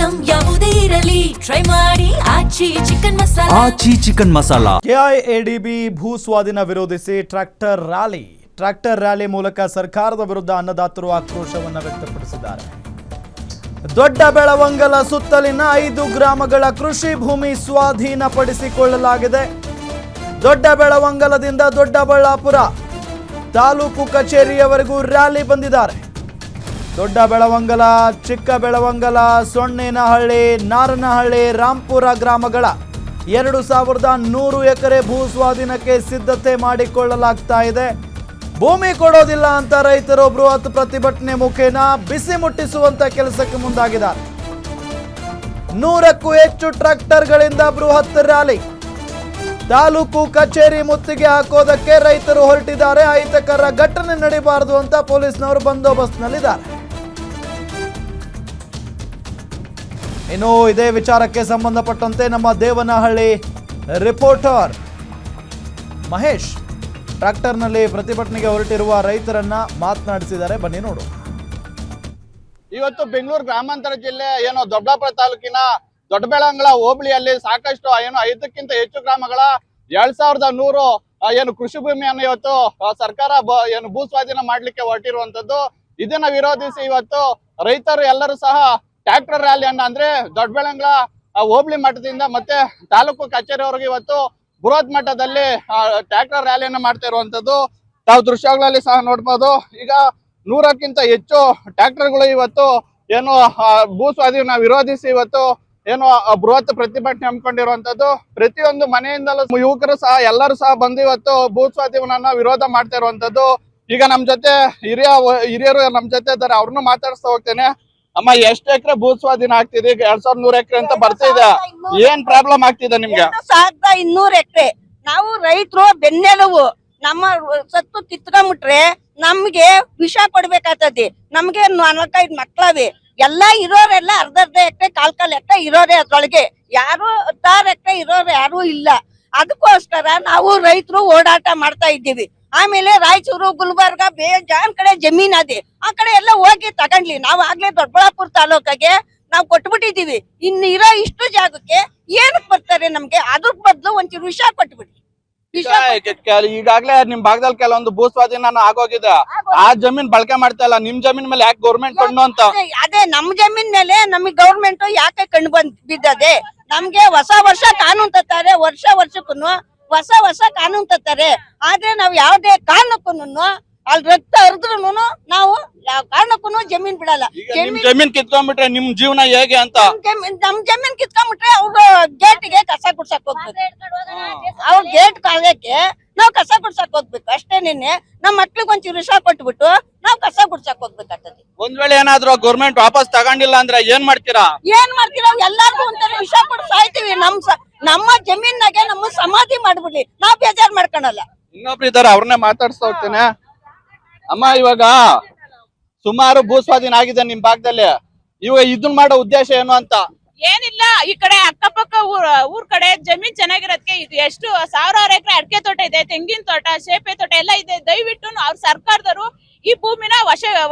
Item ಯಾವುದೇ ಇರಲಿ try ಮಾಡಿ ಆಚಿ ಚಿಕನ್ ಮಸಾಲಾ. ಆಚಿ ಚಿಕನ್ ಮಸಾಲಾ. ಕೆಐಎಡಿಬಿ ಭೂ ಸ್ವಾಧೀನ ವಿರೋಧಿಸಿ ಟ್ರ್ಯಾಕ್ಟರ್ ರ್ಯಾಲಿ ಮೂಲಕ ಸರ್ಕಾರದ ವಿರುದ್ಧ ಅನ್ನದಾತರು ಆಕ್ರೋಶವನ್ನು ವ್ಯಕ್ತಪಡಿಸಿದ್ದಾರೆ. ದೊಡ್ಡ ಬೆಳವಂಗಲ ಸುತ್ತಲಿನ 5 ಗ್ರಾಮಗಳ ಕೃಷಿ ಭೂಮಿ ಸ್ವಾಧೀನಪಡಿಸಿಕೊಳ್ಳಲಾಗಿದೆ. ದೊಡ್ಡ ಬೆಳವಂಗಲದಿಂದ ದೊಡ್ಡಬಳ್ಳಾಪುರ ತಾಲೂಕು ಕಚೇರಿಯವರೆಗೂ ರ್ಯಾಲಿ ಬಂದಿದ್ದಾರೆ. ದೊಡ್ಡ ಬೆಳವಂಗಲ, ಚಿಕ್ಕ ಬೆಳವಂಗಲ, ಸೊಣ್ಣೇನಹಳ್ಳಿ, ನಾರನಹಳ್ಳಿ, ರಾಂಪುರ ಗ್ರಾಮಗಳ 2100 ಎಕರೆ ಭೂ ಸ್ವಾಧೀನಕ್ಕೆ ಸಿದ್ಧತೆ ಮಾಡಿಕೊಳ್ಳಲಾಗ್ತಾ ಇದೆ. ಭೂಮಿ ಕೊಡೋದಿಲ್ಲ ಅಂತ ರೈತರು ಬೃಹತ್ ಪ್ರತಿಭಟನೆ ಮುಖೇನ ಬಿಸಿ ಮುಟ್ಟಿಸುವಂತ ಕೆಲಸಕ್ಕೆ ಮುಂದಾಗಿದ್ದಾರೆ. 100ಕ್ಕೂ ಹೆಚ್ಚು ಟ್ರ್ಯಾಕ್ಟರ್ಗಳಿಂದ ಬೃಹತ್ ರ್ಯಾಲಿ. ತಾಲೂಕು ಕಚೇರಿ ಮುತ್ತಿಗೆ ಹಾಕೋದಕ್ಕೆ ರೈತರು ಹೊರಟಿದ್ದಾರೆ. ಅಹಿತಕರ ಘಟನೆ ನಡೀಬಾರದು ಅಂತ ಪೊಲೀಸ್ನವರು ಬಂದೋಬಸ್ತ್ನಲ್ಲಿದ್ದಾರೆ. ಇನ್ನು ಇದೇ ವಿಚಾರಕ್ಕೆ ಸಂಬಂಧಪಟ್ಟಂತೆ ನಮ್ಮ ದೇವನಹಳ್ಳಿ ರಿಪೋರ್ಟರ್ ಮಹೇಶ್ ಟ್ರ್ಯಾಕ್ಟರ್ನಲ್ಲಿ ಪ್ರತಿಭಟನೆಗೆ ಹೊರಟಿರುವ ರೈತರನ್ನ ಮಾತನಾಡಿಸಿದ್ದಾರೆ. ಬನ್ನಿ ನೋಡು. ಇವತ್ತು ಬೆಂಗಳೂರು ಗ್ರಾಮಾಂತರ ಜಿಲ್ಲೆ ದೊಡ್ಡಬಳ್ಳಾಪುರ ತಾಲೂಕಿನ ದೊಡ್ಡಬೆಳವಂಗಲ ಹೋಬಳಿಯಲ್ಲಿ ಸಾಕಷ್ಟು 5ಕ್ಕಿಂತ ಹೆಚ್ಚು ಗ್ರಾಮಗಳ 2100 ಕೃಷಿ ಭೂಮಿಯನ್ನು ಇವತ್ತು ಸರ್ಕಾರ ಭೂ ಸ್ವಾಧೀನ ಮಾಡ್ಲಿಕ್ಕೆ ಹೊರಟಿರುವಂತದ್ದು. ಇದನ್ನ ವಿರೋಧಿಸಿ ಇವತ್ತು ರೈತರು ಎಲ್ಲರೂ ಸಹ ಟ್ರ್ಯಾಕ್ಟರ್ ರ್ಯಾಲಿಯನ್ನ ಅಂದ್ರೆ ದೊಡ್ಡಬೆಳವಂಗಲ ಹೋಬಳಿ ಮಟ್ಟದಿಂದ ಮತ್ತೆ ತಾಲೂಕು ಕಚೇರಿವರೆಗೆ ಇವತ್ತು ಬೃಹತ್ ಮಟ್ಟದಲ್ಲಿ ಟ್ರ್ಯಾಕ್ಟರ್ ರ್ಯಾಲಿಯನ್ನ ಮಾಡ್ತಾ ಇರುವಂತದ್ದು ತಾವು ದೃಶ್ಯಗಳಲ್ಲಿ ಸಹ ನೋಡ್ಬೋದು. ಈಗ 100ಕ್ಕಿಂತ ಹೆಚ್ಚು ಟ್ರ್ಯಾಕ್ಟರ್ಗಳು ಇವತ್ತು ಭೂ ಸ್ವಾಧೀನ ವಿರೋಧಿಸಿ ಇವತ್ತು ಬೃಹತ್ ಪ್ರತಿಭಟನೆ ಹಮ್ಮಿಕೊಂಡಿರುವಂತದ್ದು. ಪ್ರತಿಯೊಂದು ಮನೆಯಿಂದಲೂ ಯುವಕರು ಸಹ ಎಲ್ಲರೂ ಸಹ ಬಂದು ಇವತ್ತು ಭೂ ಸ್ವಾಧೀನವನ್ನ ವಿರೋಧ ಮಾಡ್ತಾ ಇರುವಂತದ್ದು. ಈಗ ನಮ್ ಜೊತೆ ಹಿರಿಯರು ನಮ್ ಜೊತೆ ಇದ್ದಾರೆ, ಅವ್ರನ್ನು ಮಾತಾಡಿಸ್ತಾ ಹೋಗ್ತೇನೆ. ಅಮ್ಮ, ಎಷ್ಟು ಎಕರೆ ಭೂ ಸ್ವಾಧೀನ ಆಗ್ತಿದೆ? 2100 ಎಕರೆ ಅಂತ ಬರ್ತಿದೆ. ಏನ್ ಪ್ರಾಬ್ಲಮ್ ಆಗ್ತಿದೆ ನಿಮ್ಗೆ? 1200 ಎಕರೆ. ನಾವು ರೈತರು ಬೆನ್ನೆಲುಬು. ನಮ್ಮ ಸತ್ತು ಕಿತ್ಕೊಂಡ್ಬಿಟ್ರೆ ನಮ್ಗೆ ವಿಷ ಕೊಡ್ಬೇಕಾಗ್ತದೆ. ನಮ್ಗೆ 4-5 ಮಕ್ಳವೆ. ಎಲ್ಲ ಇರೋರೆಲ್ಲ ಅರ್ಧ ಎಕರೆ ಕಾಲ್ ಎಕರೆ ಇರೋರೆ. ಅದ್ರೊಳಗೆ ಯಾರು 16 ಎಕರೆ ಇರೋರು ಯಾರು ಇಲ್ಲ. ಅದಕ್ಕೋಸ್ಕರ ನಾವು ರೈತರು ಓಡಾಟ ಮಾಡ್ತಾ ಇದ್ದೀವಿ. ಆಮೇಲೆ ರಾಯಚೂರು, ಗುಲ್ಬರ್ಗ, ಬೇಜಾನ್ ಕಡೆ ಜಮೀನ್ ಅದೇ, ಆ ಕಡೆ ಎಲ್ಲ ಹೋಗಿ ತಗೊಂಡ್ಲಿ. ನಾವು ಆಗ್ಲೇ ದೊಡ್ಡಬಳ್ಳಾಪುರ ತಾಲೂಕಿಗೆ ನಾವು ಕೊಟ್ಬಿಟ್ಟಿದೀವಿ. ಇರೋ ಇಷ್ಟು ಜಾಗಕ್ಕೆ ಏನಕ್ ಬರ್ತಾರೆ ನಮ್ಗೆ? ಅದ್ರ ಬದಲು ಒಂಚೂರು ವಿಷ ಕೊಟ್ಬಿಡಿ. ಈಗಾಗ್ಲೇ ನಿಮ್ ಭಾಗದಲ್ಲಿ ಕೆಲವೊಂದು ಭೂ ಸ್ವಾಧೀನ ಆಗೋಗಿದೆ. ಆ ಜಮೀನ್ ಬಳಕೆ ಮಾಡ್ತಾ ಇಲ್ಲ. ನಿಮ್ ಜಮೀನ್ ಮೇಲೆ ಯಾಕೆ ಗೌರ್ಮೆಂಟ್ ಕಣ್ಣು ಅಂತ? ಅದೇ ನಮ್ ಜಮೀನ್ ಮೇಲೆ ನಮಗ್ ಗೌರ್ಮೆಂಟ್ ಯಾಕೆ ಕಣ್ಣು ಬಿದ್ದದೆ? ನಮ್ಗೆ ವರ್ಷ ಕಾನೂನು ತತ್ತಾರೆ. ವರ್ಷಕ್ಕೂ ಹೊಸ ಕಾನೂನು ತತ್ತಾರೆ. ಆದ್ರೆ ನಾವ್ ಯಾವ್ದೇ ಕಾರಣಕ್ಕೂ ಅಲ್ಲಿ ರಕ್ತ ಹರಿದ್ರು ನಾವು ಯಾವ ಕಾರಣಕ್ಕೂ ಜಮೀನ್ ಬಿಡಲ್ಲ. ಜಮೀನ್ ಕಿತ್ಕೊಂಡ್ಬಿಟ್ರೆ ನಿಮ್ ಜೀವನ ಹೇಗೆ ಅಂತ? ನಮ್ ಜಮೀನ್ ಕಿತ್ಕೊಂಡ್ಬಿಟ್ರೆ ಅವ್ರು ಗೇಟ್ಗೆ ಕಸ ಗುಡ್ಸಕ್ ಹೋಗ್ಬೇಕು. ಅವ್ರ ಗೇಟ್ ಕಾಲಕ್ಕೆ ನಾವ್ ಕಸ ಗುಡ್ಸಕ್ ಹೋಗ್ಬೇಕು ಅಷ್ಟೇ. ನಿನ್ನೆ ನಮ್ ಮಕ್ಳಿಗೆ ಒಂಚೂರು ವಿಷ ಕೊಟ್ಬಿಟ್ಟು ನಾವ್ ಕಸ ಗುಡ್ಸಕ್ ಹೋಗ್ಬೇಕಾಗ್ತದೆ. ಒಂದ್ ವೇಳೆ ಏನಾದ್ರು ಗೌರ್ಮೆಂಟ್ ವಾಪಸ್ ತಗೊಂಡಿಲ್ಲ ಅಂದ್ರೆ ಏನ್ ಮಾಡ್ತೀರಾ? ಎಲ್ಲಾರ್ಗು ಒಂಥರ ವಿಷ ಕೊಟ್ಟು ಸಾಯ್ತೀವಿ. ನಮ್ಮ ಜಮೀನಾಗೆ ನಮ್ಮ ಸಮಾಧಿ ಮಾಡ್ಬಿಡ್ಲಿ. ನಾವ್ ಬೇಜಾರ್ ಮಾಡ್ಕೊಳಲ್ಲ. ಇನ್ನೊಬ್ರು ಇದಾರೆ, ಅವ್ರನ್ನೇ ಮಾತಾಡ್ಸ್ತಾ ಹೋಗ್ತೇನೆ. ಅಮ್ಮ, ಇವಾಗ ಸುಮಾರು ಭೂ ಸ್ವಾಧೀನ ಆಗಿದೆ ನಿಮ್ ಭಾಗದಲ್ಲಿ. ಇವಾಗ ಇದನ್ ಮಾಡೋ ಉದ್ದೇಶ ಏನು ಅಂತ? ಏನಿಲ್ಲ, ಈ ಕಡೆ ಅಕ್ಕಪಕ್ಕ ಊರ್ ಕಡೆ ಜಮೀನ್ ಚೆನ್ನಾಗಿರೋದಕ್ಕೆ ಇದು ಎಷ್ಟು 1000 ಎಕರೆ ಅಡಿಕೆ ತೋಟ ಇದೆ, ತೆಂಗಿನ ತೋಟ, ಸೇಪೆ ತೋಟ ಎಲ್ಲ ಇದೆ. ದಯವಿಟ್ಟು ಅವ್ರ ಸರ್ಕಾರದವರು ಈ ಭೂಮಿನ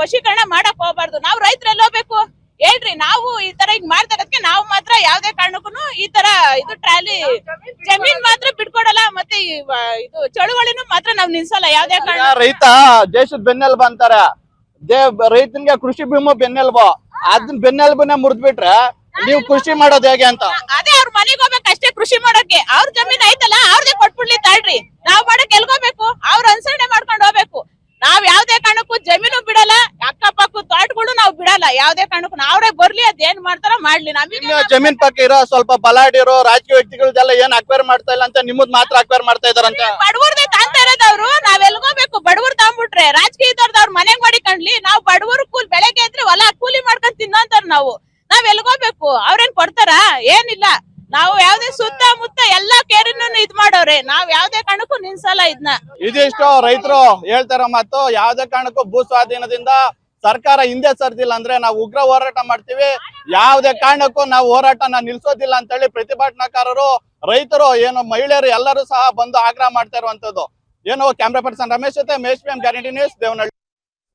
ವಶೀಕರಣ ಮಾಡಕ್ ಹೋಗ್ಬಾರ್ದು. ನಾವು ರೈತರೆಲ್ಲ ಹೋಗ್ಬೇಕು ಹೇಳ್ರಿ. ನಾವು ಈ ತರ ಈಗ ಮಾಡ್ತಾ ಇರೋದಕ್ಕೆ ನಾವು ಮಾತ್ರ ಯಾವ್ದೇ ಕಾರಣಕ್ಕೂ ಈ ತರ ಇದು ಟ್ರಾಲಿ ಜಮೀನ್ ಮಾತ್ರ ಬಿಟ್ಕೊಡಲ್ಲ. ಮತ್ತೆ ಇದು ಚಳುವಳಿನೂ ಮಾತ್ರ ನಾವ್ ನಿಲ್ಸಲ್ಲ ಯಾವ್ದೇ ಕಾರಣ. ರೈತ ದೇಶದ ಬೆನ್ನೆಲುಬು ಅಂತಾರೆ. ರೈತನಿಗೆ ಕೃಷಿ ಭೂಮಿ ಬೆನ್ನೆಲುಬು. ಅದನ್ನ ಬೆನ್ನೆಲುಬನ್ನೇ ಮುರಿದ್ಬಿಟ್ರೆ ನೀವು ಕೃಷಿ ಮಾಡೋದು ಹೇಗೆ ಅಂತ? ಅದೇ ಅವ್ರ ಮನೆಗೆ ಹೋಗ್ಬೇಕು ಅಷ್ಟೇ ಕೃಷಿ ಮಾಡೋಕೆ. ಅವ್ರ ಜಮೀನ್ ಐತಲ್ಲ ಅವ್ರದೇ ಕೊಟ್ಬಿಡ್ಲಿ ತಾಳ್ರಿ. ನಾವ್ ಮಾಡಕ್ ಎಲ್ಗೋಬೇಕು? ಅವ್ರ ಅನುಸರಣೆ ಮಾಡ್ಕೊಂಡು ಹೋಗ್ಬೇಕು. ನಾವ್ ಯಾವ್ದೇ ಕಾರಣಕ್ಕೂ ಜಮೀನು ಬಿಡಲ್ಲ, ಅಕ್ಕಪಕ್ಕ ತೋಟಗಳು ನಾವು ಬಿಡಲ್ಲ ಯಾವ್ದೇ ಕಾರಣಕ್ಕೂ. ಅವ್ರೇ ಬರ್ಲಿ, ಅದೇನ್ ಮಾಡ್ತಾರ ಮಾಡ್ಲಿ. ನಮಗೆ ಜಮೀನ್ ಪಕ್ಕ ಇರೋ ಸ್ವಲ್ಪ ಬಲಾಢ್ಯರು ರಾಜಕೀಯ ವ್ಯಕ್ತಿಗಳೆಲ್ಲ ಏನ್ ಅಕ್ವೈರ್ ಮಾಡ್ತಾ ಇಲ್ಲ ಅಂತ ನಿಮ್ಮದ್ ಮಾತ್ರ ಅಕ್ವೈರ್ ಮಾಡ್ತಾ ಇದಾರಂತೆ. ಬಡವರ್ದೇ ತಾಂತಾ ಇರೋದವ್ರು. ನಾವ್ ಎಲ್ಗೋಬೇಕು? ಬಡವ್ರು ತಾಂಬಿಟ್ರೆ ರಾಜಕೀಯದವ್ರದ್ದು ಅವ್ರ ಮನೆಗ್ ಮಾಡಿಕೊಂಡ್ಲಿ. ನಾವು ಬಡವರು ಬೆಳಗ್ಗೆ ಇದ್ರೆ ಹೊಲ ಕೂಲಿ ಮಾಡ್ಕೊಂಡ್ ತಿನ್ನೋಂತಾರ ನಾವು. ನಾವ್ ಎಲ್ಗೋಬೇಕು? ಅವ್ರೇನ್ ಕೊಡ್ತಾರ? ಏನಿಲ್ಲ. ನಾವು ಯಾವ್ದೇ ಸುತ್ತಮುತ್ತ ಎಲ್ಲಾ ಕೇರಿನೂ ಇದ್ ಮಾಡೋರೆ. ನಾವ್ ಯಾವ್ದೇ ಕಾರಣಕ್ಕೂ ನಿಲ್ಸಲ್ಲ ಇದನ್ನ. ಇದಿಷ್ಟು ರೈತರು ಹೇಳ್ತಾರ ಮಾತು. ಯಾವ್ದೇ ಕಾರಣಕ್ಕೂ ಭೂ ಸ್ವಾಧೀನದಿಂದ ಸರ್ಕಾರ ಹಿಂದೆ ಸರ್ದಿಲ್ಲ ಅಂದ್ರೆ ನಾವು ಉಗ್ರ ಹೋರಾಟ ಮಾಡ್ತೀವಿ. ಯಾವ್ದೇ ಕಾರಣಕ್ಕೂ ನಾವು ಹೋರಾಟನ ನಿಲ್ಸೋದಿಲ್ಲ ಅಂತ ಹೇಳಿ ಪ್ರತಿಭಟನಾಕಾರರು, ರೈತರು, ಮಹಿಳೆಯರು ಎಲ್ಲರೂ ಸಹ ಬಂದು ಆಗ್ರಹ ಮಾಡ್ತಾ ಇರುವಂತದ್ದು. ಕ್ಯಾಮ್ರಾ ಪರ್ಸನ್ ರಮೇಶ್ ಜೊತೆ ಮಹೇಶ್ ಗ್ಯಾರಂಟಿ ನ್ಯೂಸ್, ದೇವನಹಳ್ಳಿ.